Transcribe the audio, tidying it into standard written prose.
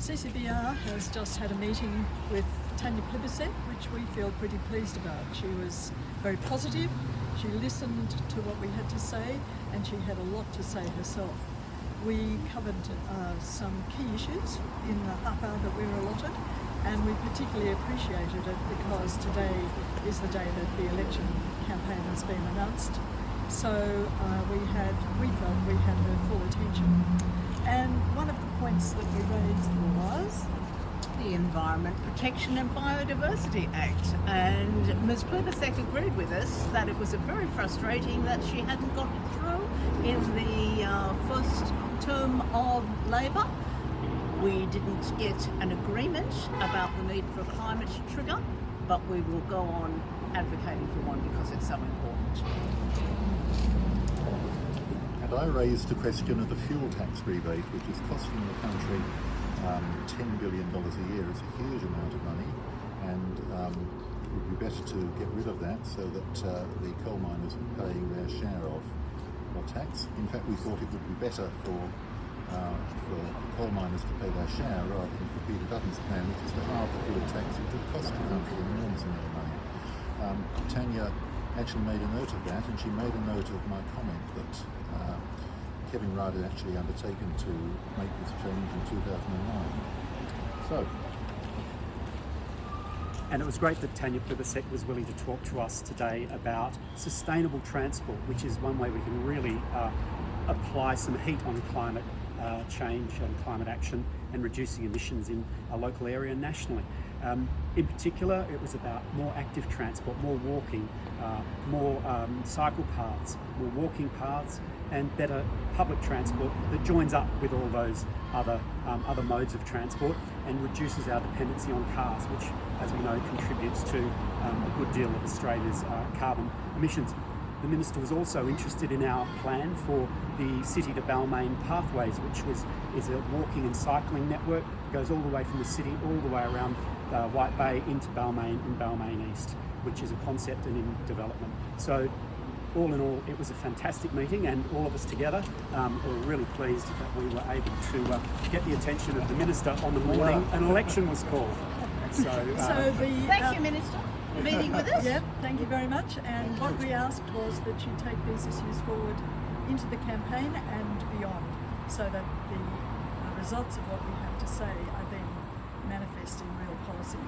CCBR has just had a meeting with Tanya Plibersek, which we feel pretty pleased about. She was very positive, she listened to what we had to say, and she had a lot to say herself. We covered some key issues in the half hour that we were allotted, and we particularly appreciated it because today is the day that the election campaign has been announced. So we felt we had her full attention. And one of the points that we raised was the Environment Protection and Biodiversity Act, and Ms Plibersek agreed with us that it was very frustrating that she hadn't got it through in the first term of Labor. We didn't get an agreement about the need for a climate trigger, but we will go on advocating for one because it's so important. And I raised the question of the fuel tax rebate, which is costing the country $10 billion a year. It's a huge amount of money, and it would be better to get rid of that so that the coal miners are paying their share of tax. In fact, we thought it would be better for the coal miners to pay their share rather than for Peter Dutton's plan, which is to halve the fuel tax, which would cost the country an enormous amount of money. Tanya actually made a note of that, and she made a note of my comment that Kevin Rudd had actually undertaken to make this change in 2009. And it was great that Tanya Plibersek was willing to talk to us today about sustainable transport, which is one way we can really apply some heat on climate change and climate action and reducing emissions in our local area and nationally. In particular, it was about more active transport, more walking, more cycle paths, more walking paths, and better public transport that joins up with all those other modes of transport and reduces our dependency on cars, which, as we know, contributes to a good deal of Australia's carbon emissions. The Minister was also interested in our plan for the city to Balmain pathways, which is a walking and cycling network that goes all the way from the city all the way around White Bay into Balmain and Balmain East, which is a concept and in development. So all in all, it was a fantastic meeting, and all of us together were really pleased that we were able to get the attention of the Minister on the morning an election was called. So thank you, Minister, for meeting with us. Yeah, thank you very much. And what we asked was that you take these issues forward into the campaign and beyond, so that the results of what we have to say are then manifest in real policy.